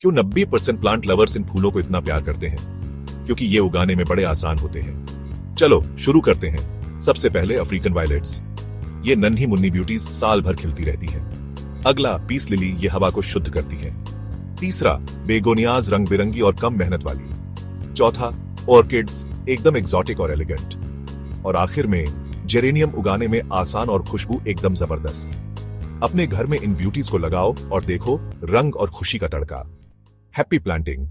क्यों 90% plant lovers इन फूलों को इतना प्यार करते हैं? क्योंकि ये उगाने में बड़े आसान होते हैं। चलो शुरू करते हैं। सबसे पहले अफ्रीकन वायलेट्स। ये नन्ही मुन्नी ब्यूटीज साल भर खिलती रहती है। अगला पीस लिली, ये हवा को शुद्ध करती है। तीसरा बेगोनियाज, रंग बिरंगी और कम मेहनत वाली। चौथा ऑर्किड्स, एकदम एग्जॉटिक और एलिगेंट। और आखिर में जेरेनियम, उगाने में आसान और खुशबू एकदम जबरदस्त। अपने घर में इन ब्यूटीज को लगाओ और देखो रंग और खुशी का तड़का। Happy planting.